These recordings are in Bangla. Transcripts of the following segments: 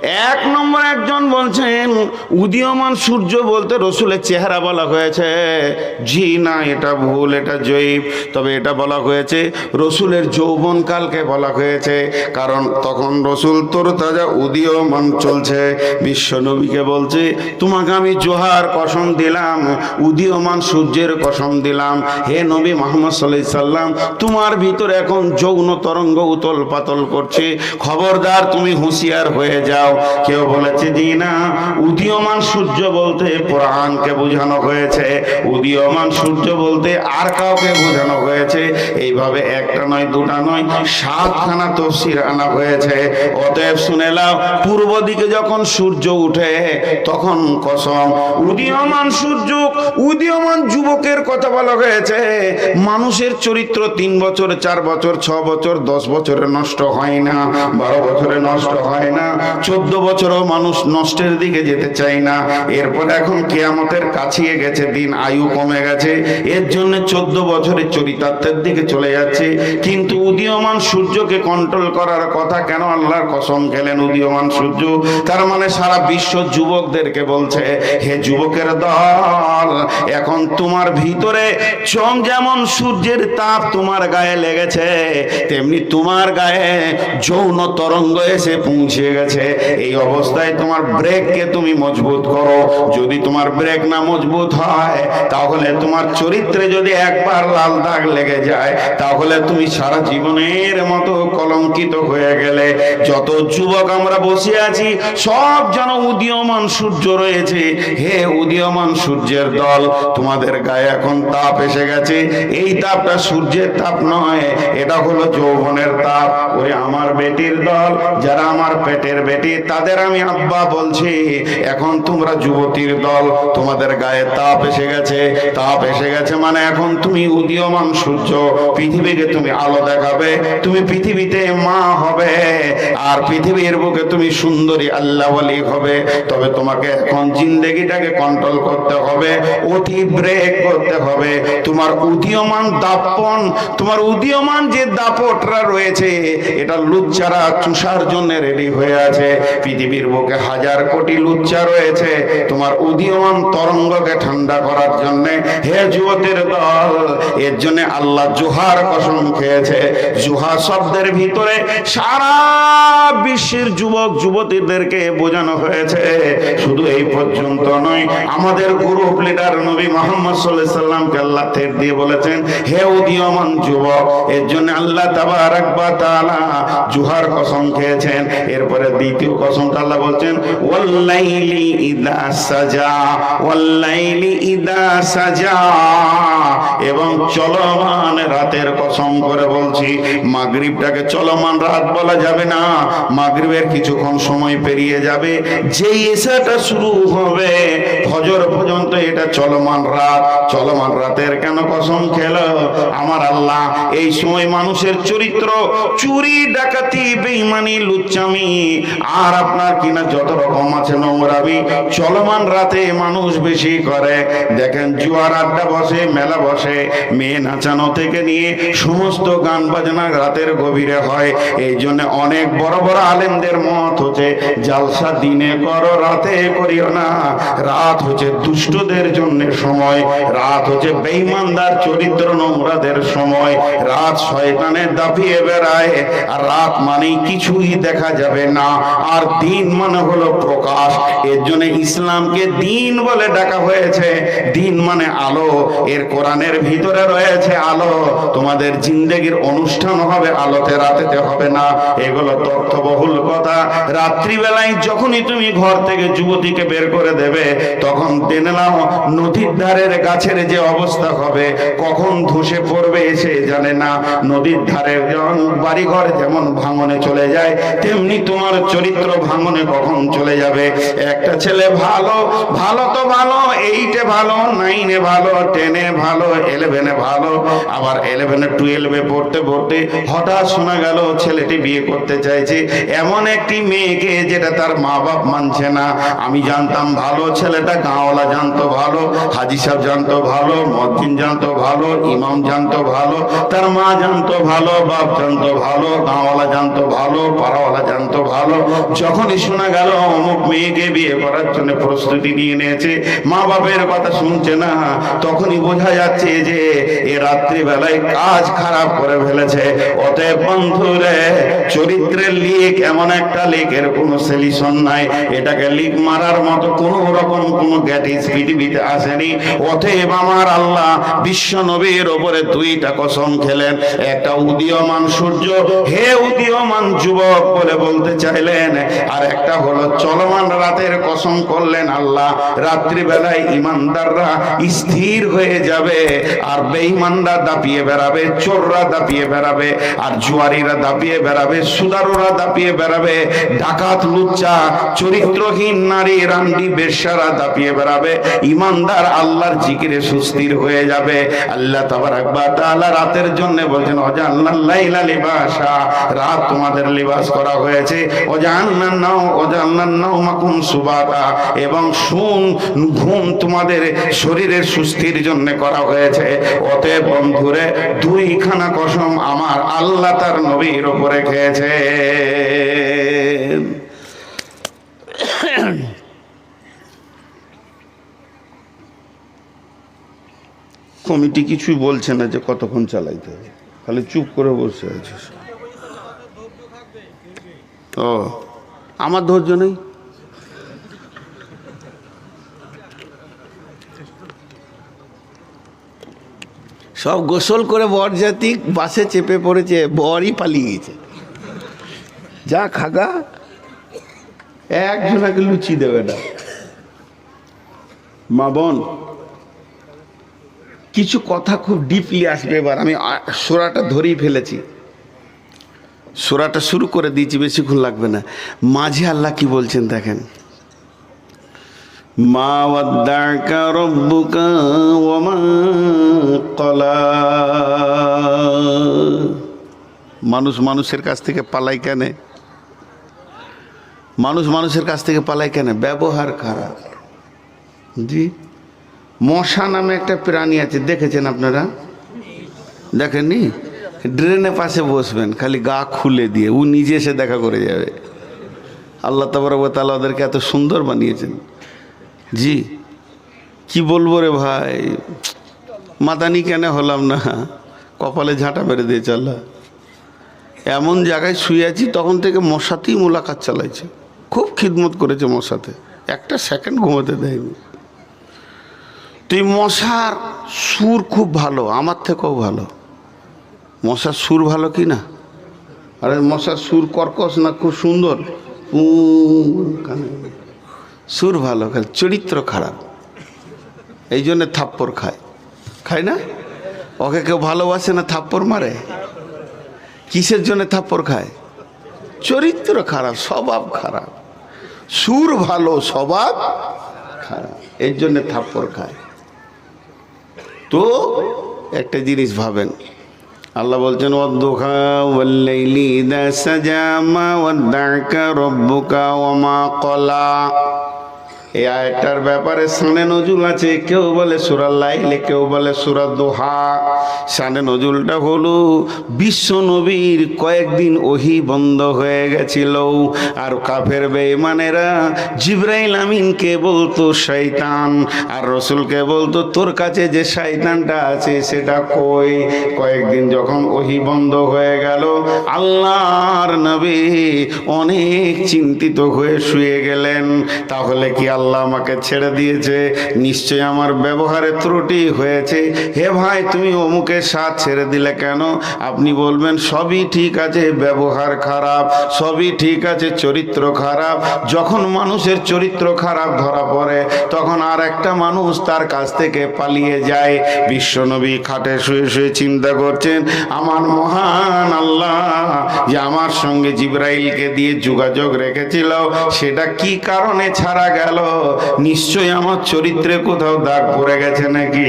এক নম্বর একজন বলছেন উদীয়মান সূর্য বলতে রসুলের চেহারা বলা হয়েছে। জি না, এটা ভুল, এটা জয়ীফ। তবে এটা বলা হয়েছে রসুলের যৌবনকালকে বলা হয়েছে, কারণ তখন রসুল তরতাজা উদীয়মান চলছে। বিশ্ব নবীকে বলছে তোমাকে আমি জোহার কসম দিলাম, উদীয়মান সূর্যের কসম দিলাম, হে নবী মুহাম্মদ সাল্লাল্লাহু আলাইহি সাল্লাম, তোমার ভিতরে এখন যৌন তরঙ্গ উতল পাতল করছে, খবরদার তুমি হুঁশিয়ার হয়ে যাও। কেউ বলেছে জি না, উদীয়মান সূর্য বলতে কোরআনকে বোঝানো হয়েছে, উদীয়মান সূর্য বলতে আর কাউকে বোঝানো হয়েছে। এইভাবে একটা নয়, দুটা নয়, 7খানা তাফসীর আনা হয়েছে। অতএব শুনে নাও, পূর্ব দিকে যখন সূর্য উঠে তখন কসম, উদীয়মান সূর্য, উদীয়মান যুবকের কথা বলা হয়েছে। মানুষের চরিত্র 3 বছর, 4 বছর, 6 বছর, 10 বছরে নষ্ট হয় না, 12 বছরে নষ্ট হয় না, 14 বছরও মানুষ নষ্টের দিকে যেতে চায় না। এরপর এখন কিয়ামতের কাছিয়ে গেছে দিন, আয়ু কমে গেছে, এর জন্য 14 বছরের চরিতার্থের দিকে চলে যাচ্ছে। কিন্তু উদীয়মান সূর্যকে কন্ট্রোল করার কথা কেন আল্লাহর কসম খেলেন উদীয়মান সূর্য? তার মানে সারা বিশ্ব যুবকদেরকে বলছে, হে যুবকের দল, এখন তোমার ভিতরে যেমন সূর্যের তাপ তোমার গায়ে লেগেছে, তেমনি তোমার গায়ে যৌন তরঙ্গ এসে পৌঁছে গেছে। এই অবস্থায় তোমার ব্রেককে তুমি মজবুত করো। যদি তোমার ব্রেক না মজবুত হয়, তাহলে তোমার চরিত্রে যদি একবার লাল দাগ লেগে যায়, তাহলে তুমি সারা জীবনের মতো কলঙ্কিত হয়ে গেলে। যত যুবক আমরা বসে আছি সব যেন উদীয়মান সূর্য রয়েছে। হে উদীয়মান সূর্যের দল, তোমাদের গায়ে এখন তাপ এসে গেছে। এই তাপটা সূর্যের তাপ নয়, এটা হলো যৌবনের তাপ। ওই আমার বেটির দল, যারা আমার পেটের বেটি, তাদের আমি আব্বা বলছি, এখন তোমরা যুবতীর দল, তোমাদের গায়ে তাপ এসে গেছে। তাপ এসে গেছে মানে এখন তুমি উদীয়মান সূর্য, পৃথিবীকে তুমি আলো দেখাবে, তুমি পৃথিবীতে মা হবে, আর পৃথিবীর বুকে তুমি সুন্দরী আল্লাহওয়ালি হবে। তবে তোমাকে এখন জিন্দেগিটাকে কন্ট্রোল করতে হবে, অতি ব্রেক করতে হবে। তোমার উদীয়মান দাপন, তোমার উদীয়মান যে দাপটরা রয়েছে, এটা লুচ্চারা চুষার জন্য রেডি হয়ে আছে। পৃথিবীর বুকে 1000 কোটি লুচ্চা রয়েছে তোমার উদীয়মান তরঙ্গকে ঠান্ডা করার জন্য। হে যুবতের দল, এর জন্য আল্লাহ জোহার কসম খেয়েছে। জোহা শব্দের ভিতরে সারা বিশ্বের যুবক যুবতীদেরকে বোঝানো হয়েছে। শুধু এই পর্যন্ত নয়, আমাদের গ্রুপ লিডার নবী মুহাম্মদ সাল্লাল্লাহু আলাইহি সাল্লামকে আল্লাহ থের দিয়ে বলেছেন, হে উদীয়মান যুবক, এর জন্য আল্লাহ তাবারাক ওয়া তাআলা জোহার কসম খেয়েছেন। এরপরে দ্বিতীয় কসমটা আল্লাহ বলছেন, ওয়াল্লাইলি ইযা সাজা, ওয়াল্লাইলি ইযা সাজা, এবং চলমান রাতের কসম করে বলছি। মাগরিবটাকে চলমান রাত বলা যাবে না, মাগরিবের কিছুক্ষণ সময় পেরিয়ে যাবে, যেই এশাটা শুরু হবে ফজর পর্যন্ত এটা চলমান রাত। চলমান রাতের কেন কসম খেলো আমার আল্লাহ? এই সময় মানুষের চরিত্র চুরি, ডাকাতি, বেঈমানি, লুচ্চামি আর আপনার কিনা যত রকম আছে নোংরামি, চলমান রাতে মানুষ বেশি করে। দেখেন জুয়ার আড্ডা বসে, মেলা বসে, মেয়ে নাচানো থেকে নিয়ে সমস্ত গান বাজনা রাতের গভীরে হয়। এই জন্য অনেক বড় বড় আলেমদের মত হচ্ছে, জালসা দিনে করো, রাতে করিও না। রাত হচ্ছে দুষ্টদের জন্য সময়, রাত হচ্ছে বেঈমানদার চরিত্র নোংরাদের সময়, রাত শয়তানের দাপিয়ে বেড়ায়। আর রাত মানেই কিছুই দেখা যাবে না, আর দিন মানে হলো প্রকাশ। এর জন্য ইসলামকে দিন বলে ডাকা হয়েছে। দিন মানে আলো, এর কোরআনের ভিতরে রয়েছে আলো। তোমাদের জিন্দেগির অনুষ্ঠান হবে আলোতে, রাতেতে হবে না। এগুলো তথ্যবহুল কথা। রাত্রিবেলায় যখনই তুমি ঘর থেকে যুবতীকে বের করে দেবে, তখন জেনে নাও নদীর ধারের গাছের যে অবস্থা হবে, কখন ধসে পড়বে সে জানে না। নদীর ধারের বাড়িঘর যেমন ভাঙনে চলে যায়, তেমনি তোমার চরিত্র ভাঙনে কখন চলে যাবে। একটা ছেলে ভালো, ভালো তো ভালো, 8-এ ভালো, 9-এ ভালো, 10-এ ভালো, 11-এ ভালো, আবার 11-এ 12-এ পড়তে পড়তে হঠাৎ শোনা গেল ছেলেটি বিয়ে করতে চাইছে এমন একটি মেয়েকে, যেটা তার মা বাপ মানছে না। আমি জানতাম ভালো, ছেলেটা গাঁওয়ালা জানতো ভালো, হাজি সাহেব জানতো ভালো, মসজিদ জানতো ভালো, ইমাম জানতো ভালো, তার মা জানতো ভালো, বাপ জানতো ভালো, গাঁওয়ালা জানতো ভালো, পাড়াওয়ালা জানতো ভালো, যখনই শোনা গেল অমুক মেয়েকে বিয়ে করার জন্য প্রস্তুতি নিয়ে নিয়েছে, মা বাপের কথা শুনছে না, তখনই বোঝা যাচ্ছে যে এ রাত্রিবেলায় কাজ খারাপ করে ফেলেছে। অতএব বন্ধুরে, চরিত্রের লিক এমন একটা লিকের কোনো সলিউশন নাই, এটাকে লিক মারার মতো কোনো রকম কোনো গ্যাটিস পৃথিবীতে আসেনি। অতএব আমার আল্লাহ বিশ্ব নবীর ওপরে দুইটা কসম খেলেন। একটা উদীয়মান সূর্য, হে উদীয়মান যুবক বলে বলতে চাইলেন, আর একটা হলো চলমান রাতের কসম করলেন আল্লাহ। রাত্রিবেলায় ইমানদাররা স্থির হয়ে যাবে, আর বেঈমানরা দাপিয়ে বেড়াবে, চোররা দাপিয়ে বেড়াবে, আর জুয়ারিরা দাপিয়ে বেড়াবে, সুদারুরা দাপিয়ে বেড়াবে, ডাকাত লুচ্চা চরিত্রহীন নারী রান্ডি বেশ্যারা দাপিয়ে বেড়াবে। ইমানদার আল্লাহর জিকিরে সুস্থির হয়ে যাবে। আল্লাহ তাবারাক ওয়া তাআলা রাতের জন্য বলছেন ওয়াজআলনাল লাইলা লিবাসা, রাত তোমাদের লিবাস করা হয়েছে। ওয়াজআলনান নাওমাকুম সুবাতা, এবং ঘুম তোমাদের শরীরের সুস্থির জন্য করা হয়েছে। অতএব বন্ধুরে, দুইখানা কসম আমার আল্লাহ তার নবীর উপরে খেয়েছে। কমিটি কিছুই বলছে না যে কতক্ষণ চালাইতে হবে, খালি চুপ করে বসে আছে। ও, আমার ধৈর্য নেই। সব গোসল করে বরযাত্রী বাসে চেপে পড়েছে, বরই পালিয়ে গেছে। যা খাগা, একজনাকে লুচি দেবে না। মা বোন, কিছু কথা খুব ডিপলি আসবে। এবার আমি সূরাটা ধরেই ফেলেছি, সূরাটা শুরু করে দিয়েছি, বেশিক্ষণ লাগবে না। মাঝে আল্লাহ কি বলছেন দেখেন, মা ওয়াদ্দাকা রাব্বুকা ওয়া মা ক্বালা। মানুষ মানুষের কাছ থেকে পালায় কেন? মানুষ মানুষের কাছ থেকে পালায় কেন? ব্যবহার খারাপ। জি, মশা নামে একটা প্রাণী আছে, দেখেছেন আপনারা? দেখেননি? ড্রেনের পাশে বসবেন, খালি গা খুলে দিয়ে ও নিজে এসে দেখা করে যাবে। আল্লাহ তাবারক ওয়া তাআলা ওদেরকে এত সুন্দর বানিয়েছেন। জি, কি বলবো রে ভাই, মাদানি কেন হলাম না, কপালে ঝাঁটা মেরে দিয়েছে আল্লাহ। এমন জায়গায় শুয়ে আছি, তখন থেকে মশাতেই মোলাকাত চালাইছে, খুব খিদমত করেছে মশাতে, একটা সেকেন্ড ঘুমোতে দেয়নি। তুই মশার সুর খুব ভালো, আমার থেকেও ভালো। মশার সুর ভালো কি না? আরে মশার সুর কর্কশ না, খুব সুন্দর সুর ভালো, খালি চরিত্র খারাপ, এই জন্যে থাপ্পড় খায়। খায় না? ওকে কেউ ভালোবাসে না, থাপ্পড় মারে। কিসের জন্য থাপ্পড় খায়? চরিত্র খারাপ, স্বভাব খারাপ। সুর ভালো, স্বভাব খারাপ, এর জন্য থাপ্পড় খায়। তো একটা জিনিস ভাবেন, আল্লাহ বলছেন ওয়াদ-দুহা ওয়াল-লাইলি ইযা সাজা মা ওয়াদ্দা'কা রাব্বুকা ওয়া মা ক্বালা। এই আয়াতটার ব্যাপারে শানে নজুল আছে, কেউ বলে সূরা লাইল, কেউ বলে সূরা দুহা। শানে নজুলটা হলো বিশ্ব নবীর কয়েকদিন ওহী বন্ধ হয়ে গেছিল, আর কাফের বেঈমানেরা জিবরাইল আমিনকে বলতো শয়তান, আর রাসূলকে বলতো তোর কাছে যে শয়তানটা আছে সেটা কই। কয়েকদিন যখন ওহী বন্ধ হয়ে গেল, আল্লাহর নবী অনেক চিন্তিত হয়ে শুয়ে গেলেন। তাহলে কি আল্লাহ আমাকে ছেড়ে দিয়েছে? নিশ্চয় আমার ব্যবহারে ত্রুটি হয়েছে। হে ভাই, তুমি অমুকের সাথ ছেড়ে দিলে কেন? আপনি বলবেন সবই ঠিক আছে, ব্যবহার খারাপ, সবই ঠিক আছে, চরিত্র খারাপ। যখন মানুষের চরিত্র খারাপ ধরা পড়ে, তখন আর একটা মানুষ তার কাছ থেকে পালিয়ে যায়। বিশ্বনবী খাটে শুয়ে শুয়ে চিন্তা করছেন, আমার মহান আল্লাহ যে আমার সঙ্গে জিবরাইলকে দিয়ে যোগাযোগ রেখেছিল, সেটা কি কারণে ছাড়া গেল? নিশ্চয়ই আমার চরিত্রে কোথাও দাগ পড়ে গেছে নাকি।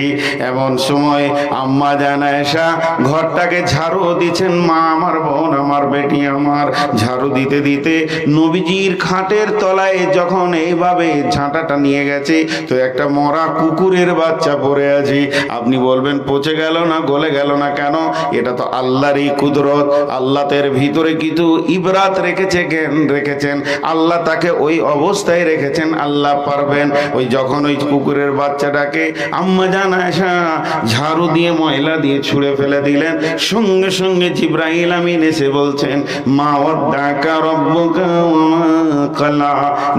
এমন সময় আম্মা জান আয়েশা ঘরটাকে ঝাড়ু দিচ্ছেন, মা আমার, বোন আমার, বেটি আমার, ঝাড়ু দিতে দিতে নবীজির খাটের তলায় যখন এইভাবে ঝাঁটাটা নিয়ে গেছে, তো একটা মরা কুকুরের বাচ্চা পড়ে আছে। আপনি বলবেন পচে গেল না, গলে গেল না কেন? এটা তো আল্লাহরই কুদরত। আল্লাহ তার ভিতরে কিছু ইবরাত রেখেছেন। আল্লাহ তাকে ওই অবস্থায় রেখেছেন, আল্লাহ পারবেন। ওই যখন ওই কুকুরের বাচ্চাটাকে আম্মা জান আয়েশা ঝাড়ু দিয়ে ময়লা দিয়ে ছুঁড়ে ফেলে দিলেন, সঙ্গে সঙ্গে জিবরাইল আমিন এসে বলছেন, মা ওয়াদ্দাকা রব্বুকা ওয়া মা ক্বালা।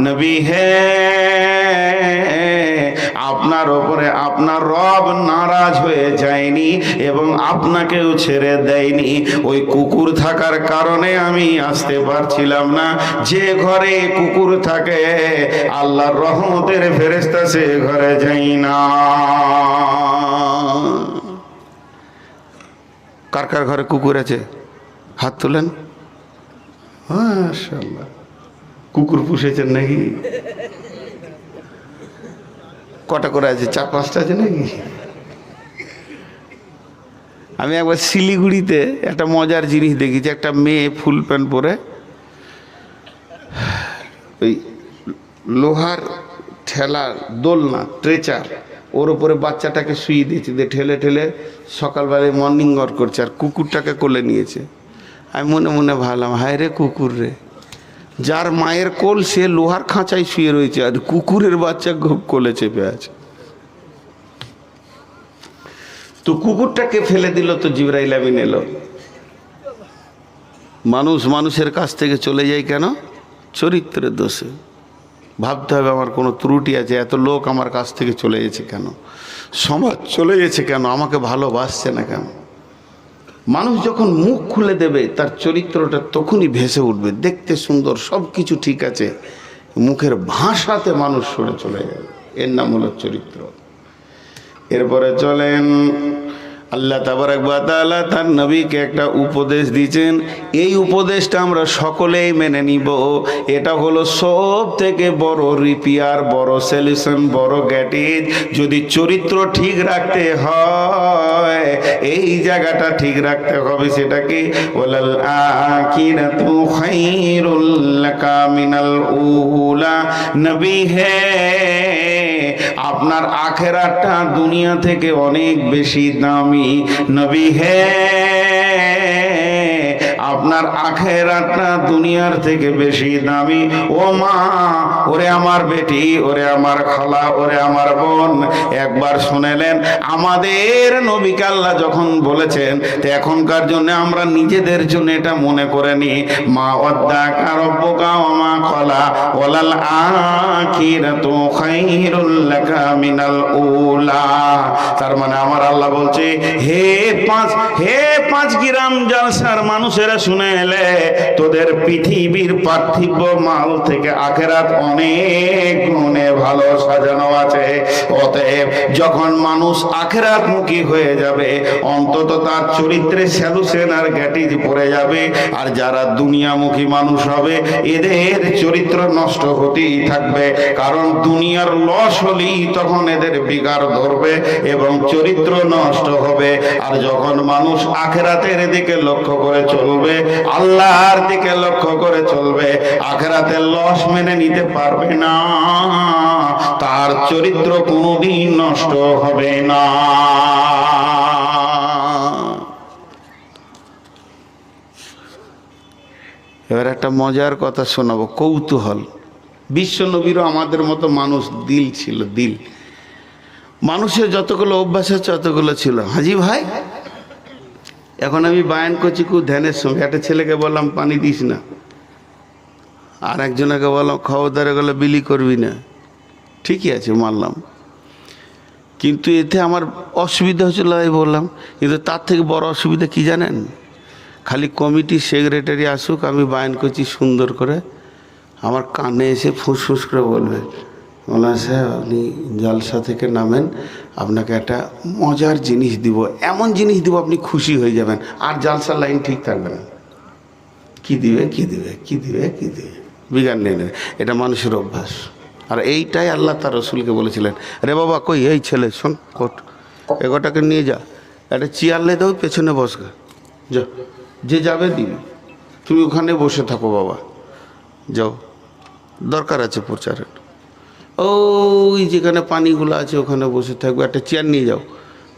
নবী হে, আপনার ওপরে আপনার রব নারাজ হয়ে যায়নি এবং আপনাকেও ছেড়ে দেয়নি। ওই কুকুর থাকার কারণে আমি আসতে পারছিলাম না। যে ঘরে কুকুর থাকে আল্লাহর রহমতের ফেরেশতা সে ঘরে যাই না। কার কার ঘরে কুকুর আছে? হাত তুলেন। মাশাআল্লাহ, কুকুর পুষেছেন নাকি? কটা করে আছে? 4-5টা আছে নাকি? আমি একবার শিলিগুড়িতে একটা মজার জিনিস দেখেছি। একটা মেয়ে ফুল প্যান্ট পরে ওই লোহার ঠেলা, দোলনা, ট্রেচার, ওর উপরে বাচ্চাটাকে শুয়ে দিয়েছে, দিয়ে ঠেলে ঠেলে সকালবেলায় মর্নিং ওয়াক করছে, আর কুকুরটাকে কোলে নিয়েছে। আমি মনে মনে ভাবলাম, হায় রে কুকুর রে, যার মায়ের কোল সে লোহার খাঁচায় শুয়ে রয়েছে, আর কুকুরের বাচ্চা কোলে চেপে আছে। তো কুকুরটাকে ফেলে দিল, তো জিবরাইল আমিন এলো। মানুষের কাছ থেকে চলে যায় কেন? চরিত্রের দোষে। ভাবতে হবে আমার কোনো ত্রুটি আছে, এত লোক আমার কাছ থেকে চলে গেছে কেন, সমাজ চলে গেছে কেন, আমাকে ভালোবাসছে না কেন। মানুষ যখন মুখ খুলে দেবে তার চরিত্রটা তখনই ভেসে উঠবে। দেখতে সুন্দর, সব কিছু ঠিক আছে, মুখের ভাষাতে মানুষ সরে চলে যাবে। এর নাম হলো চরিত্র। এরপরে চলেন, আল্লাহ তাবারক ওয়া তাআলা তার নবীকে একটা উপদেশ দিয়েছেন। এই উপদেশটা আমরা সকলেই মেনে নিব। এটা হলো সব থেকে বড় রিপিয়ার, বড় সলিউশন, বড় গ্যাটিজ। যদি চরিত্র ঠিক রাখতে হয়, এই জায়গাটা ঠিক রাখতে হবে। সেটাকে ওয়ালাল আখিরাতু খায়রুল লাকা মিনাল উলা। নবী হে, আপনার আখেরাতটা দুনিয়া থেকে অনেক বেশি দামি। নবী হে, আপনার আখেরাতটা দুনিয়ার থেকে বেশি দামি। ও মা, ওরে আমার বেটি, ওরে আমার খালা, ওরে আমার বোন, একবার শুনেলেন আমাদের নবীকে আল্লাহ যখন বলেছেন, তো এখনকার জন্য আমরা নিজেদের জন্য এটা মনে করে নি, মা ওয়াদ্দাকা রব্বুকা ওয়া মা ক্বালা ওয়ালাল আখিরাতু খায়রুল লাকা মিনাল উলা। তার মানে আমার আল্লাহ বলছে, হে পাঁচ গ্রাম জালসার মানুষেরা শুনে এলে, তোদের পৃথিবীর পার্থিব মাল থেকে আখেরাত অনেক গুণে ভালো সাজানো আছে। অতএব যখন মানুষ আখেরাত মুখী হয়ে যাবে, অন্তত তার চরিত্রে স্যালুশন আর গ্যাটিজ পড়ে যাবে। আর যারা দুনিয়ামুখী মানুষ হবে, এদের চরিত্র নষ্ট হতেই থাকবে। কারণ দুনিয়ার লস হলেই তখন এদের বিকার ধরবে এবং চরিত্র নষ্ট হবে। আর যখন মানুষ আখেরাতের দিকে লক্ষ্য করে চলবে, আল্লাহর দিকে লক্ষ্য করে চলবে, আখেরাতের লস মেনে নিতে পারবে না, তার চরিত্র কোনোদিন নষ্ট হবে না। এবার একটা মজার কথা শোনাবো, কৌতূহল। বিশ্ব নবীরও আমাদের মতো মানুষ দিল ছিল, দিল। মানুষের যতগুলো অভ্যাস আছে ততগুলো ছিল। হাজি ভাই, এখন আমি বায়ান করছি খুব ধ্যানের সঙ্গে। একটা ছেলেকে বললাম পানি দিস না, আর একজনকে বললাম খবরদারে গেলে বিলি করবি না, ঠিকই আছে মানলাম, কিন্তু এতে আমার অসুবিধা হচ্ছিল তাই বললাম। কিন্তু তার থেকে বড় অসুবিধা কি জানেন? খালি কমিটির সেক্রেটারি আসুক, আমি বায়ান করছি সুন্দর করে, আমার কানে এসে ফুসফুস করে বলবে, মৌলানা সাহেব আপনি জালসা থেকে নামেন, আপনাকে একটা মজার জিনিস দিব, এমন জিনিস দিব আপনি খুশি হয়ে যাবেন, আর জালসার লাইন ঠিক থাকবে না। কি দিবে, কি দিবে, কি দিবে, কি দিবে, বিজ্ঞান নেই। এটা মানুষের অভ্যাস। আর এইটাই আল্লাহ তার রসুলকে বলেছিলেন, রে বাবা কই এই ছেলে শোন, কোট এগোটাকে নিয়ে যা, একটা চেয়ার লে দাও, পেছনে বসগা, যা যে যাবে দিবি, তুমি ওখানে বসে থাকো বাবা, যাও, দরকার আছে প্রচারের, ওই যেখানে পানিগুলো আছে ওখানে বসে থাকবে, একটা চেয়ার নিয়ে যাও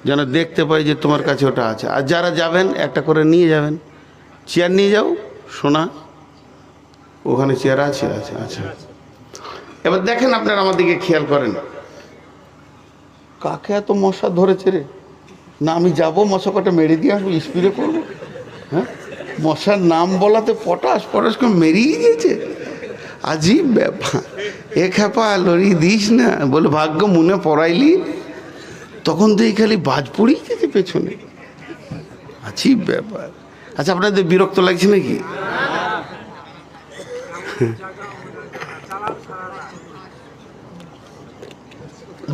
যেন দেখতে পাই যে তোমার কাছে ওটা আছে, আর যারা যাবেন একটা করে নিয়ে যাবেন, চেয়ার নিয়ে যাও শোনা, ওখানে চেয়ার আছে, আছে আচ্ছা। এবার দেখেন আপনারা আমার দিকে খেয়াল করেন, কাকে এত মশা ধরেছে রে, না আমি যাবো মশা কটা মেরে দিয়ে আসবো, স্প্রে করবো, হ্যাঁ মশার নাম বলাতে পটাশ পটাশ করে মেরিয়ে গেছে, আজীব ব্যাপার, এ খেপা লড়ি দিস না বলে ভাগ্য মনে পড়াইলি, তখন তো এই খালি বাজ পড়েই যেতে পেছনে, আজীব ব্যাপার। আচ্ছা আপনাদের বিরক্ত লাগছে নাকি?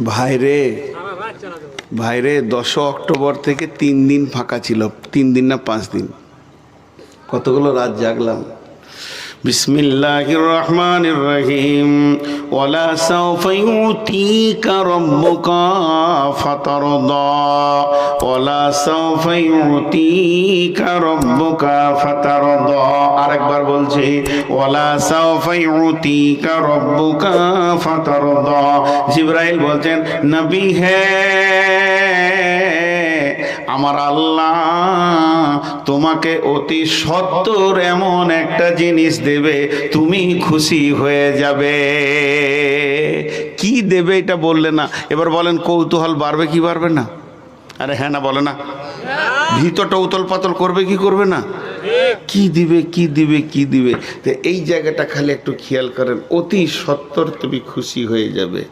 ভাইরে ভাইরে 10 অক্টোবর থেকে 3 দিন ফাঁকা ছিল, 3 দিন না 5 দিন, কতগুলো রাত জাগলাম। বিসমিল্লাহির রহমানির রহিম, ওয়ালা সাওফা ইউতিকা রাব্বুকা ফাতারদা, ওয়ালা সাওফা ইউতিকা রাব্বুকা ফাতারদা, আরেকবার বলছি, ওয়ালা সাওফা ইউতিকা রাব্বুকা ফাতারদা। জিবরাইল বলছেন, নবী হে আমার আল্লাহ তোমাকে অতি সত্বর এমন একটা জিনিস দেবে, তুমি খুশি হয়ে যাবে। কি দেবে এটা বললে না, এবার বলেন কৌতূহল বাড়বে কি বাড়বে না? আরে হ্যাঁ না বলে না, ভিতরটা উতল পাতল করবে কি করবে না? কি দিবে কি দিবে কি দিবে, তো এই জায়গাটা খালি একটু খেয়াল করেন, অতি সত্বর তুমি খুশি হয়ে যাবে।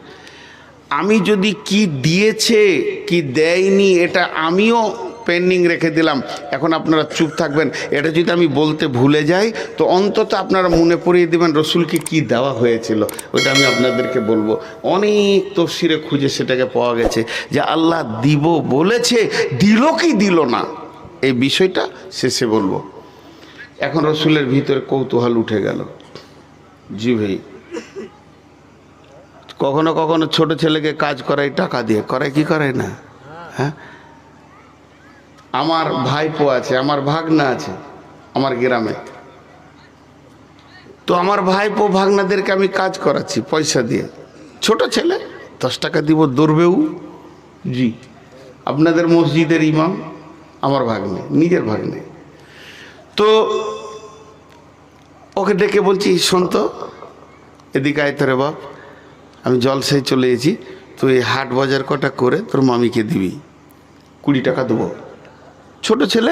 আমি যদি কি দিয়েছে কি দেয়নি এটা আমিও পেন্ডিং রেখে দিলাম, এখন আপনারা চুপ থাকবেন, এটা যদি আমি বলতে ভুলে যাই তো অন্তত আপনারা মনে পড়িয়ে দেবেন রসুলকে কি দেওয়া হয়েছিল, ওইটা আমি আপনাদেরকে বলবো। অনেক তফসিরে খুঁজে সেটাকে পাওয়া গেছে যে আল্লাহ দিব বলেছে, দিল কি দিল না এই বিষয়টা শেষে বলবো। এখন রসুলের ভিতরে কৌতূহল উঠে গেল। জি ভাই, কখনো কখনো ছোট ছেলেকে কাজ করায় টাকা দিয়ে, করায় কি করায় না? হ্যাঁ, আমার ভাইপো আছে, আমার ভাগনা আছে আমার গ্রামে, তো আমার ভাইপো ভাগনাদেরকে আমি কাজ করাচ্ছি পয়সা দিয়ে, ছোট ছেলে 10 টাকা দিব দৌড়বেও। জি, আপনাদের মসজিদের ইমাম আমার ভাগ্নে, নিজের ভাগ্নে, তো ওকে ডেকে বলছি, শোন তো এদিকে আয় তো রে বাপ, আমি জলসায় চলে এসেছি, তুই হাট বাজার কটা করে তোর মামিকে দিবি, 20 টাকা দেবো। ছোট ছেলে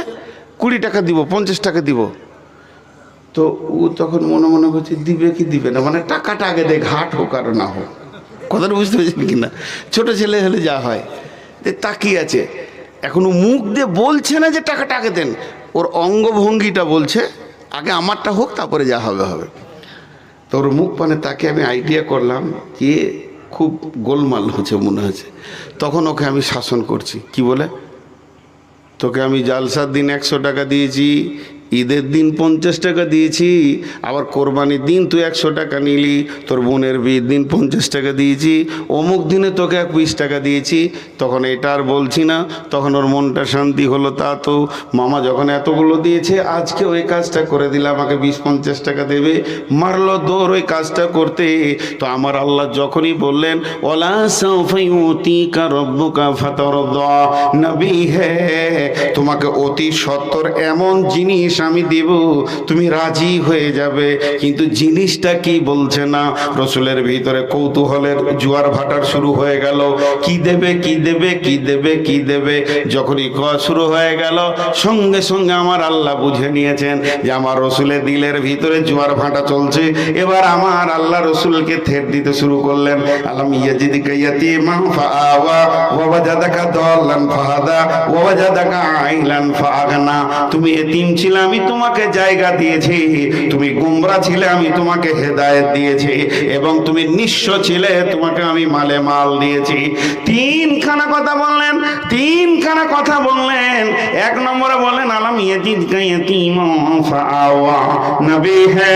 20 টাকা দিব, 50 টাকা দিব। তো ও তখন মনে মনে করছে দিবে কি দিবে না, মানে টাকাটা আগে দেখ, হাট হোক আর না হোক, কথাটা বুঝতে পেরেছেন কিনা? ছোট ছেলে হলে যা হয়, তাকিয়ে আছে, এখন ও মুখ দিয়ে বলছে না যে টাকাটা আগে দেন, ওর অঙ্গভঙ্গিটা বলছে আগে আমারটা হোক তারপরে যা হবে হবে। তো ওর মুখ পানে তাকে আমি আইডিয়া করলাম যে খুব গোলমাল হচ্ছে মনে হচ্ছে, তখন ওকে আমি শাসন করছি, কি বলে, তোকে আমি জালসার দিন 100 টাকা দিয়েছি, ঈদের দিন 50 টাকা দিয়েছি, আবার কোরবানির দিন তুই 100 টাকা নিলি, তোর বোনের বিয়ের দিন 50 টাকা দিয়েছি, অমুক দিনে তোকে 20 টাকা দিয়েছি। তখন এটা আর বলছি না, তখন ওর মনটা শান্তি হলো, তা তো মামা যখন এতগুলো দিয়েছে আজকে ওই কাজটা করে দিলে আমাকে 20-50 টাকা দেবে, মারলো দৌড় ওই কাজটা করতে। তো আমার আল্লাহ যখনই বললেন ওয়ালা সাওফা ইউতিকা রাব্বুকা ফাতারদা, নবী হে তোমাকে অতি সত্বর এমন জিনিস আমি দেব, তুমি রাজি হয়ে যাবে। কিন্তু জিনিসটা কি বলছে না, রসুলের ভিতরে কৌতূহলের জোয়ার ভাটার শুরু হয়ে গেল, কি দেবে কি দেবে কি দেবে কি দেবে। যখনই খাওয়া শুরু হয়ে গেল সঙ্গে সঙ্গে আমার আল্লাহ বুঝে নিয়েছেন যে আমার রসুলের দিলের ভিতরে জোয়ার ভাটা চলছে। এবার আমার আল্লাহ রসুলকে থেট দিতে শুরু করলেন, আলাম ইয়াজিদিকা ইয়াতীমান ফাআওয়া ওয়া ওয়াজাদাকা দাল্লান ফাহাদা ওয়া ওয়াজাদাকা আইলান ফাআগনা। তুমি এতিম ছিলে আমি তোমাকে জায়গা দিয়েছি, তুমি গুমরা ছিলে আমি তোমাকে হেদায়েত দিয়েছি, এবং তুমি নিঃস্ব ছিলে তোমাকে আমি মালে মাল দিয়েছি। 3খানা কথা বললেন, 3খানা কথা বললেন। 1 নম্বরে বলেন আলাম ইয়াজিদকা ইয়াতীমান ফাআওয়া, নবী হে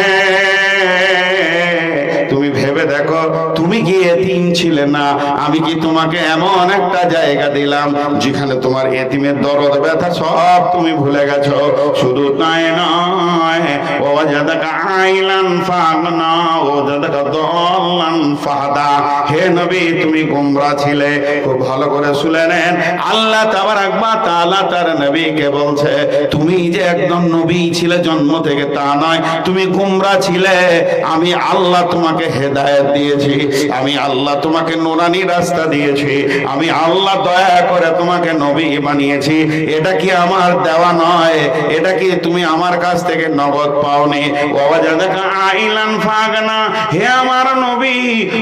তুমি ভেবে ভেবে দেখো, তুমি কি এতিম ছিলে না? আমি কি তোমাকে এমন একটা জায়গা দিলাম যেখানে তোমার এতিমের দরদ ব্যথা সব তুমি ভুলে গেছো। শুধু তাই নয়, ওয়াজাদাকা আইলান ফাগনা ওয়াজাদাকা দাল্লান ফাহাদা। হে নবী, তুমি গোমরা ছিলে। খুব ভালো করে শুনে নেন, আল্লাহ তাবারক ওয়া তাআলা তার নবীকে বলছে, তুমি যে একজন নবী ছিলে জন্ম থেকে তা নয়, তুমি গোমরা ছিলে। আমি আল্লাহ তোমাকে হেদায়েত দিয়েছি, আমি আল্লাহ তোমাকে নুরানি রাস্তা দিয়েছি, আমি আল্লাহ দয়া করে তোমাকে নবী বানিয়েছি। এটা কি আমার দেওয়া নয়? এটা কি তুমি আমার কাছ থেকে নগদ পাওনি? ওয়াজাদাকা আইলান ফাগনা। হে আমার নবী,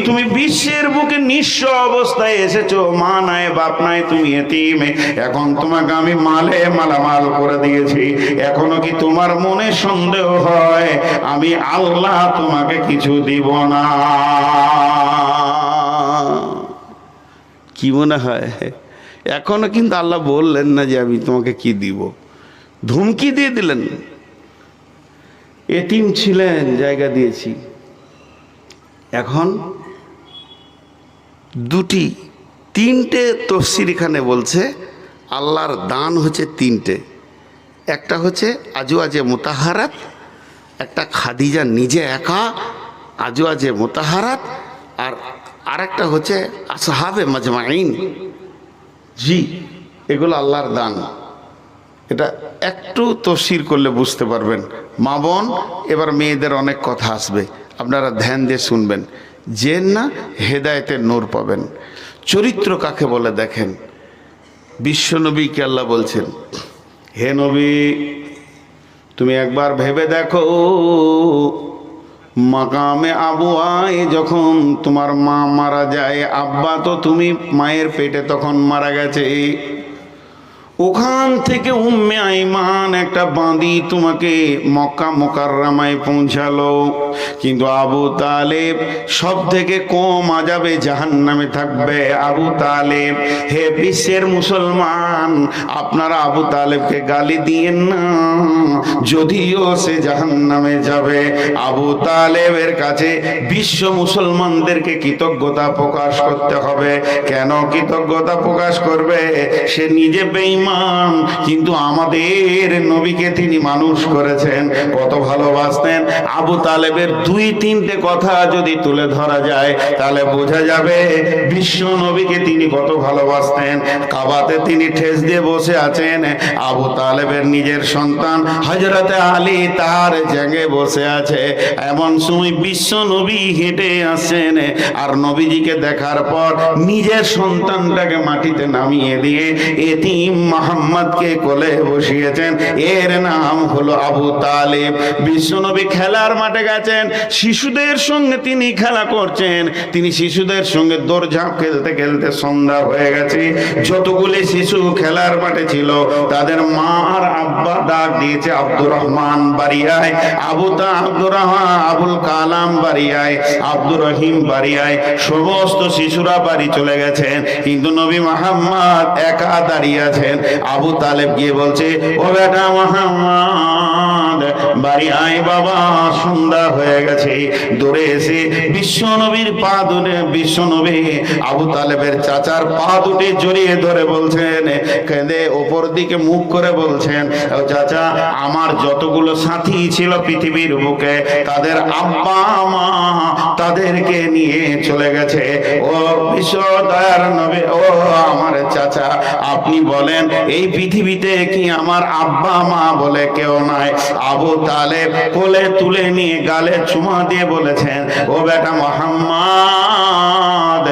তুমি বিশ্বের বুকে নিঃস্ব অবস্থায় এসেছো, মা নাই বাপ নাই, তুমি এতিম। এখন তোমাকে আমি মালে মালামাল করে দিয়েছি। এখনো কি তোমার মনে সন্দেহ হয় আমি আল্লাহ তোমাকে কিছু দিব না? কি মনে হয়? এখনো কিন্তু আল্লাহ বললেন না যে আমি তোমাকে কি দিব, ধুমকি দিয়ে দিলেন। এতিম ছিলেন, জায়গা দিয়েছি। এখন তিনটে তফসির এখানে বলছে আল্লাহর দান হচ্ছে তিনটে। একটা হচ্ছে আজওয়াজে মুতাহারাত, একটা খাদিজা নিজে একা আজওয়াজে মুতাহারাত, আর আরেকটা হচ্ছে আসহাবে মাজমাইন। জি, এগুলো আল্লাহর দান। এটা একটু তফসির করলে বুঝতে পারবেন। মা বোন, এবার মেয়েদের অনেক কথা আসবে, আপনারা ধ্যান দিয়ে শুনবেন, যে না হেদায়েতের নূর পাবেন। চরিত্র কাকে বলে দেখেন। বিশ্বনবীকে আল্লাহ বলছেন, হে নবী, তুমি একবার ভেবে দেখো, মাকামে আবুয়ায় যখন তোমার মা মারা যায়, আব্বা তো তুমি মায়ের পেটে তখন মারা গেছে, ওখান থেকে উম্মে আইমান একটা বাঁধি তোমাকে মক্কা মুকাররমায় পৌঁছালো। কিন্তু আবু তালেব সব থেকে কম আযাবে জাহান্নামে থাকবে। আবু তালেব, হে বিশ্বের মুসলমান, আপনারা আবু তালেবকে গালি দিয়েন না, যদিও সে জাহান্নামে যাবে। আবু তালেবের কাছে বিশ্ব মুসলমানদেরকে কৃতজ্ঞতা প্রকাশ করতে হবে। কেন কৃতজ্ঞতা প্রকাশ করবে? সে নিজে বেঈমান, কিন্তু আমাদের নবীকে তিনি মানুষ করেছেন, কত ভালোবাসতেন। আবু তালেবের 2-3টে কথা যদি তুলে ধরা যায় তাহলে বোঝা যাবে বিশ্ব নবীকে তিনি কত ভালোবাসতেন। কাবাতে তিনি ঠেস দিয়ে বসে আছেন, আবু তালেবের নিজের সন্তান হযরতে আলী তার জায়গায় বসে আছে। এমন সময় বিশ্ব নবী হেঁটে আসছেন, আর নবীজিকে দেখার পর নিজের সন্তানটাকে মাটিতে নামিয়ে দিয়ে এতিম মুহাম্মদকে কোলে বসিয়েছেন। এর নাম হলো আবু তালেব। বিশ্বনবী খেলার মাঠে গেছেন, শিশুদের সঙ্গে তিনি খেলা করছেন। তিনি শিশুদের সঙ্গে দৌড়ঝাঁপ খেলতে খেলতে সন্ধ্যা হয়ে গেছে। যতগুলি শিশু খেলার মাঠে ছিল তাদের মা আর আব্বা ডাক দিয়েছে, আব্দুর রহমান বাড়ি আয়, আব্দুর রহমান, আবুল কালাম বাড়ি আয়, আব্দুর রহিম বাড়ি আয়। সমস্ত শিশুরা বাড়ি চলে গেছেন, কিন্তু নবী মুহাম্মদ একা দাঁড়িয়ে আছেন। আবু তালেব গিয়ে বলছে, ও বেটা মুহাম্মদ, বাড়ি আয় বাবা, সন্ধ্যা হয়ে গেছে। দৌড়ে এসে বিশ্বনবীর পা ধরে, বিশ্বনবী আবু তালেবের চাচার পা দুটি জড়িয়ে ধরে বলছেন, কেঁদে ওপর দিকে মুখ করে বলছেন, ও চাচা, আমার যতগুলো সাথী ছিল পৃথিবীর বুকে, তাদের আব্বা মা তাদেরকে নিয়ে চলে গেছে। ও বিশ্ব দয়ার নবী, ও আমার চাচা, আপনি বলেন এই পৃথিবীতে কি আমার আব্বা মা বলে কেউ নাই? আবু তালেব কোলে তুলে নিয়ে গালে চুমা দিয়ে বলেছেন, ও বেটা মুহাম্মদ,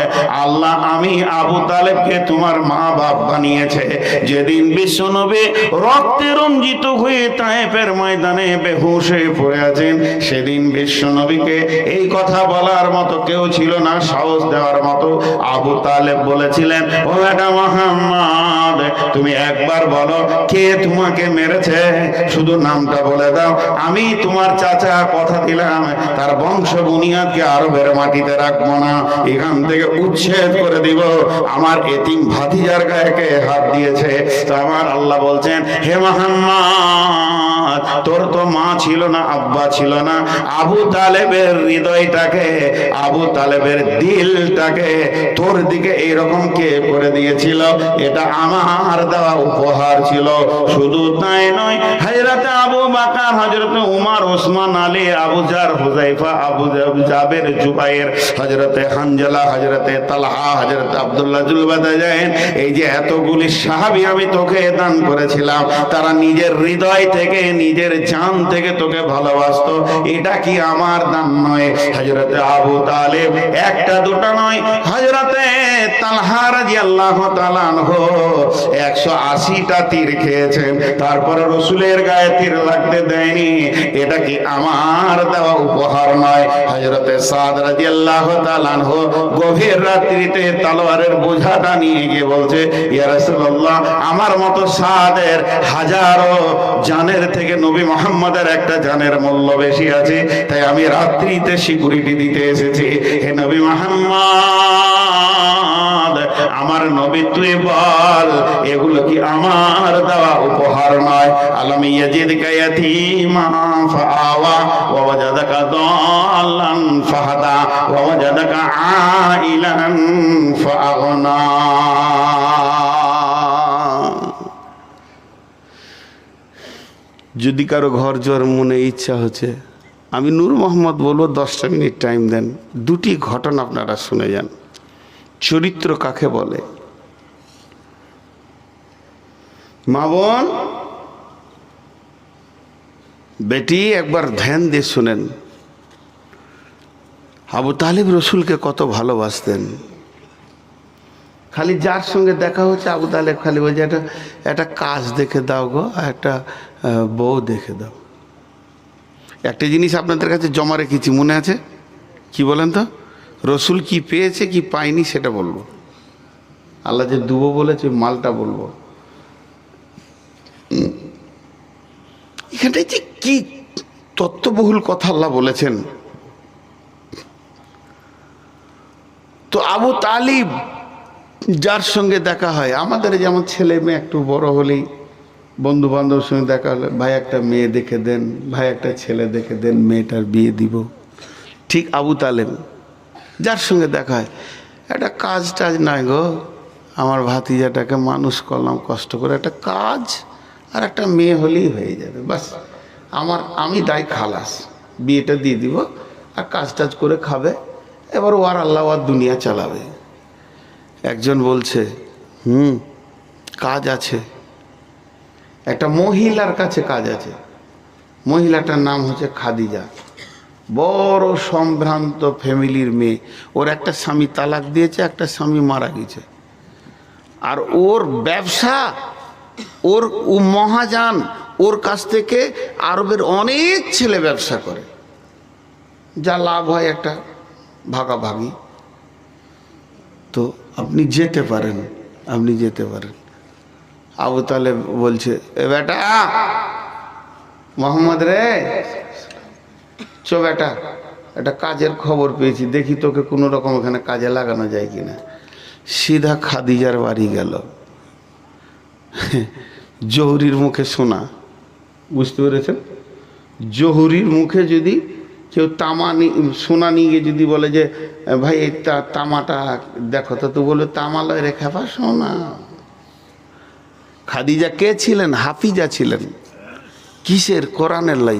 আল্লাহ আমি আবু তালেবকে তোমার মা বাপ বানিয়েছে। যেদিন বিশ্বনবী রক্তে রঞ্জিত হয়ে তায়েফের ময়দানে বেহুশ হয়ে পড়ে আছেন, সেদিন বিশ্বনবীকে এই কথা বলার মতো কেউ ছিল না, সাহস দেওয়ার মতো। আবু তালেব বলেছিলেন, ও বেটা মুহাম্মদ, তুমি একবার বলো কে তোমাকে মেরেছে, শুধু নামটা বলে দাও, আমি তোমার চাচা কথা দিলাম তার বংশ বুনিয়াদকে আরবের মাটিতে রাখবো না, এখান থেকে উচ্ছেদ করে দিব। দিব, আমার এতিম ভাতিজার গায়ে কে হাত দিয়েছে? তো আমার আল্লাহ বলছেন, হে মুহাম্মদ, তোর তো মা ছিল না, আব্বা ছিল না, আবু তালেবের হৃদয়টাকে, আবু তালেবের দিলটাকে তোর দিকে এইরকম কে করে দিয়েছিল? এটা আমার দেওয়া উপহার ছিল। শুধু তাই নয়, হযরতে আবু বকর, হযরতে উমর, ওসমান, আলী, আবু জার, হুযায়ফা, আবু জাবের, জুবাইর, হযরতে হানজালা, হযরতে তালহা, হযরতে আব্দুল্লাহ জুলবাদাজাইন, এই যে এতগুলি সাহাবী আমি তোকে দান করেছিলাম, তারা নিজের হৃদয় থেকে, নিজের জান থেকে তোকে ভালোবাসতো। এটা কি আমার দান নয়? হযরতে আবু তালেব একটা দুটা নয়, হযরতে তালহা রাদিয়াল্লাহু তাআলা আনহু 180টা তীর খেয়েছেন, তারপরে রাসূলের গায়ে তীর লাগতে দেয়নি। এটা কি আমার দেওয়া উপহার নয়? হযরতে সাদ রাদিয়াল্লাহু তাআলা আনহু গভীর রাত্রিতে তলোয়ারের বোঝাটা নিয়ে গিয়ে বলছে, ইয়া রাসূলুল্লাহ, আমার মতো সাদের হাজারো জানের থেকে নবী মুহাম্মদের একটা জানের মূল্য বেশি আছে, তাই আমি রাত্রিতে সিকিউরিটি দিতে এসেছি। হে নবী মুহাম্মদ, আমার নবী তুই বল, এগুলো কি আমার দেওয়া উপহার নয়? আলাম ইয়াজিদকা ইয়াতীমা ফাআওয়া ওয়া ওয়াজাদাকা দাল্লান ফাহাদা ওয়া ওয়াজাদাকা আইলান ফাআগনা। যদি কারো ঘর জোয়ার মনে ইচ্ছা হচ্ছে, আমি নূর মোহাম্মদ বলবো 10টা মিনিট টাইম দেন, দুটি ঘটনা আপনারা শুনে যান। চরিত্র কাকে বলে? মা বোন বেটি একবার ধ্যান দিয়ে শুনেন, আবু তালিব রসুলকে কত ভালোবাসতেন। খালি যার সঙ্গে দেখা হচ্ছে আবু তালেব খালি বলছে, একটা কাজ দেখে দাও গো, একটা বউ দেখে দাও। একটা জিনিস আপনাদের কাছে জমা রেখেছি, মনে আছে? কি বলেন তো? রসুল কি পেয়েছে কি পায়নি সেটা বলবো। আল্লাহ যে দুবো বলেছে মালটা বলবো। এখানটায় যে কি তত্ত্ববহুল কথা আল্লাহ বলেছেন। তো আবু তালিব যার সঙ্গে দেখা হয়, আমাদের যেমন ছেলে মেয়ে একটু বড় হলেই বন্ধু বান্ধবের সঙ্গে দেখা হলে, ভাই একটা মেয়ে দেখে দেন, ভাই একটা ছেলে দেখে দেন, মেয়েটার বিয়ে দিব। ঠিক আবু তালেব যার সঙ্গে দেখা হয়, একটা কাজ টাজ নাই গো, আমার ভাতিজাটাকে মানুষ করলাম কষ্ট করে, একটা কাজ আর একটা মেয়ে হলেই হয়ে যাবে, বাস আমি দায় খালাস, বিয়েটা দিয়ে দিব আর কাজ টাজ করে খাবে, এবার ও আর আল্লাহ আর দুনিয়া চালাবে। একজন বলছে কাজ আছে, একটা মহিলার কাছে কাজ আছে। মহিলাটার নাম হচ্ছে খাদিজা, বড় সম্ভ্রান্ত ফ্যামিলির মেয়ে। ওর একটা স্বামী তালাক দিয়েছে, একটা স্বামী মারা গেছে, আর ওর ব্যবসা, ওর মহাজান, ওর কাছ থেকে আরবের অনেক ছেলে ব্যবসা করে, যা লাভ হয় একটা ভাগাভাগি। তো আপনি যেতে পারেন, আপনি যেতে পারেন। আবু তালেব বলছে, এ বেটা মোহাম্মদ রে, চো বেটা, একটা কাজের খবর পেয়েছি, দেখি তোকে কোনো রকম এখানে কাজে লাগানো যায় কিনা। সিধা খাদিজার বাড়ি গেল। জহুরির মুখে শোনা, বুঝতে পেরেছেন? জহুরির মুখে যদি কেউ সোনা নিয়ে গিয়ে যদি বলে যে ভাই এই তামাটা দেখো, তো বলে তামা লয় রে খেপা, সোনা। খাদিজা কে ছিলেন? হাফিজা ছিলেন। কিসের? কোরআনের লাই,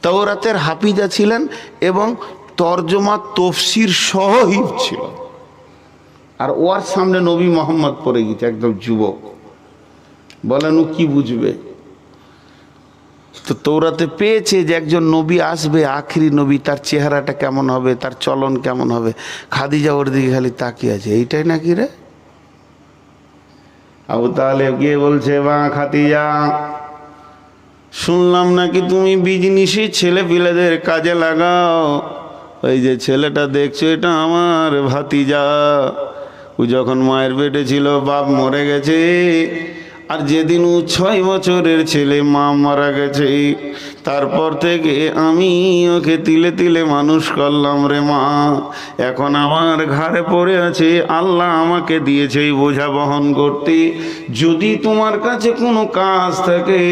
তওরাতের হাফিজা ছিলেন এবং তর্জমা তফসির সহ হিফজ ছিল। আর ওর সামনে নবী মোহাম্মদ পড়ে গেছে, একদম যুবক। বলেন ও কি বুঝবে? তো তৌরাতে পেয়েছে যে একজন নবী আসবে, আখিরি নবী, তার চেহারাটা কেমন হবে, তার চলন কেমন হবে। খাদিজা ওর দিকে খালি তাকিয়ে আছে, এইটাই নাকি রে? আবু তালেব গিয়ে বলছে, বা খাদিজা, শুনলাম নাকি তুমি বিজনেসি ছেলে পিলেদের কাজে লাগাও। ওই যে ছেলেটা দেখছো, এটা আমার ভাতিজা। ও যখন মায়ের পেটে ছিল বাপ মরে গেছে, আর যেদিন ও 6 বছরের ছেলে মা মারা গেছে, তারপর থেকে আমি ওকে তিলে তিলে মানুষ করলাম রে মা। এখন আমার ঘাড়ে পড়ে আছে, আল্লাহ আমাকে দিয়েছে এই বোঝা বহন করতে। যদি তোমার কাছে কোনো কাজ থাকে,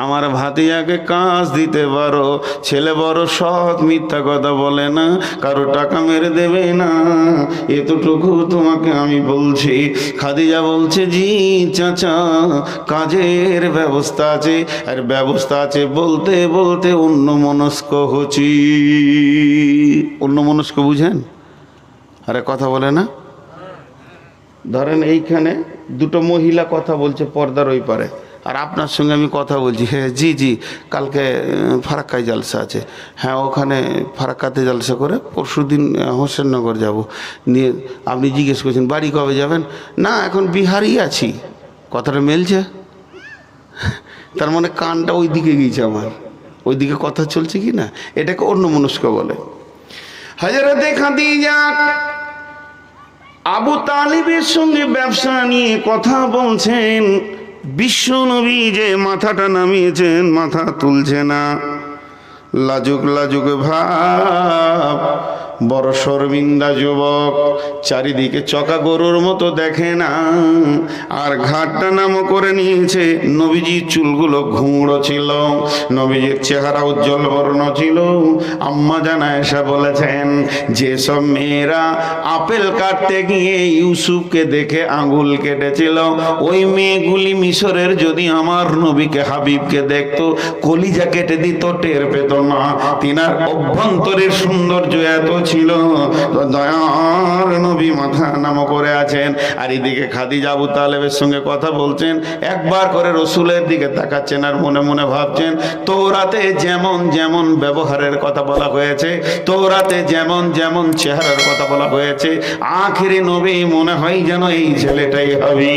আমার ভাতিজাকে কাজ দিতে পারো। ছেলে বড় সৎ, মিথ্যা কথা বলে না, কারো টাকা মেরে দেবে না, এতটুকু তোমাকে আমি বলছি। খাদিজা বলছে, জি চাচা, কাজের ব্যবস্থা আছে। আর ব্যবস্থা আছে বলতে বলতে অন্যমনস্ক হচ্ছি। অন্যমনস্ক বুঝেন? আরে কথা বলে না। ধরেন এইখানে দুটো মহিলা কথা বলছে পর্দার ওই পারে, আর আপনার সঙ্গে আমি কথা বলছি। হ্যাঁ জি জি, কালকে ফারাক্কায় জালসা আছে। হ্যাঁ, ওখানে ফারাক্কাতে জালসা করে পরশুদিন হোসেননগর যাব। নিয়ে আপনি জিজ্ঞেস করছেন বাড়ি কবে যাবেন? না, এখন বিহারই আছি। কথাটা মেলছে? তার মানে কানটা ওই দিকে গিয়েছে আমার, ওই দিকে কথা চলছে কি না, এটাকে অন্যমনস্ক বলে। হযরতে খাদিজা আবু তালিবের সঙ্গে ব্যবসা নিয়ে কথা বলছেন। বিশ্ব নবী যে মাথাটা নামিয়েছেন, মাথা তুলছে না, লাজুক লাজুক ভাব, বড় শর্মিন্দা যুবক, চারিদিকে চকা গরুর মতো দেখে না, আর ঘাটটা নামও করে নিয়েছে। নবীজির চুলগুলো ঘুমড়ো ছিল, নবীজির চেহারা উজ্জ্বল বর্ণ ছিল। আম্মা জান আয়েশা বলেছেন, যেসব মেয়েরা আপেল কাটতে গিয়ে ইউসুফকে দেখে আঙ্গুল কেটেছিল, ওই মেয়েগুলি মিশরের যদি আমার নবীকে হাবিবকে দেখতো, কলিজা কেটে দিত, টের পেত না। তিনার অভ্যন্তরের সৌন্দর্য এত ছিল, তো দয়ার নবী মাথা নামো করে আছেন। আর এদিকে খাদিজা আবু তালেবের সঙ্গে কথা বলছেন, একবার করে রসুলের দিকে তাকাচ্ছেন, আর মনে মনে ভাবছেন, তৌরাতে যেমন যেমন ব্যবহারের কথা বলা হয়েছে, তৌরাতে যেমন যেমন চেহারার কথা বলা হয়েছে, আখিরি নবী মনে হয় যেন এই ছেলেটাই হবে।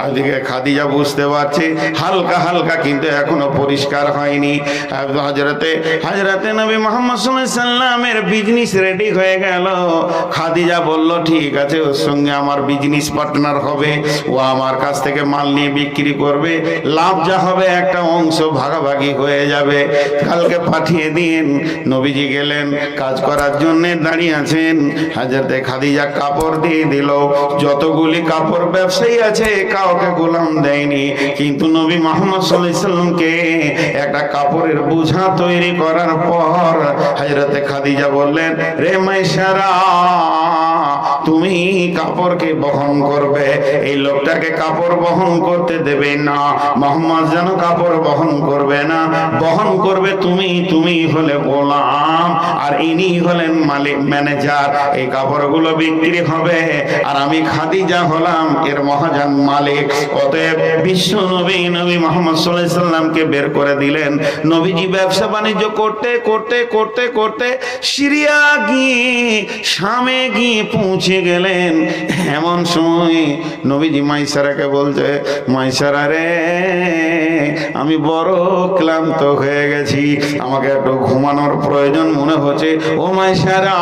আর এদিকে খাদিজা বুঝতে পারছে হালকা হালকা, কিন্তু এখনো পরিষ্কার হয়নি। হযরতে নবী মুহাম্মদ সাল্লাল্লাহু আলাইহি সাল্লামের বিজনেস রেডি হয়ে গেল। খাদিজা বলল, ঠিক আছে, ওর সঙ্গে আমার বিজনেস পার্টনার হবে, ও আমার কাছ থেকে মাল নিয়ে বিক্রি করবে, লাভ যা হবে একটা অংশ ভাগাভাগি হয়ে যাবে, কালকে পাঠিয়ে দিন। নবীজি গেলেন, কাজ করার জন্য দাঁড়িয়ে আছেন। হযরতে খাদিজা কাপড় দিয়ে দিল। যতগুলি কাপড় ব্যবসায়ী আছে কাউকে গোলাম দেয়নি, কিন্তু নবী মুহাম্মদ সাল্লাল্লাহু আলাইহি সাল্লামকে একটা কাপড়ের বোঝা তৈরি করার পর হযরতে খাদিজা বললেন, রে মাইসারা, তুমি কাপড়কে বহন করবে, এই লোকটাকে কাপড় বহন করতে দেবে না। মুহাম্মদ যেন কাপড় বহন করবে না, বহন করবে তুমি। তুমি হলে গোলাম, আর ইনি হলেন মালিক, ম্যানেজার। এই কাপড়গুলো বিক্রি হবে, আর আমি খাদিজা হলাম এর মহাজন মালিক। অতএব বিশ্ব নবী নবী মুহাম্মদ সাল্লাল্লাহু আলাইহি সাল্লামকে বের করে দিলেন। নবীজি ব্যবসা বাণিজ্য করতে করতে করতে করতে সিরিয়া গিয়ে, শামে গিয়ে পৌঁছে গেলেন। এমন সময় নবীজি মাইসারাকে বলছে, মাইসারা রে, আমি বড় ক্লান্ত হয়ে গেছি, আমাকে একটু ঘুমানোর প্রয়োজন মনে হচ্ছে। ও মাইসারা,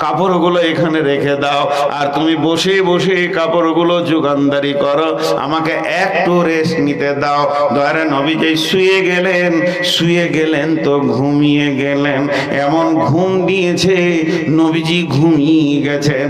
কাপড়গুলো এখানে রেখে দাও, আর তুমি বসে বসে কাপড়গুলো যোগানদারি করো, আমাকে একটু রেস্ট নিতে দাও। দয়ারে নবীজি শুয়ে গেলেন তো ঘুমিয়ে গেলেন। এমন ঘুম দিয়েছে, নবীজি ঘুমিয়ে গেছেন।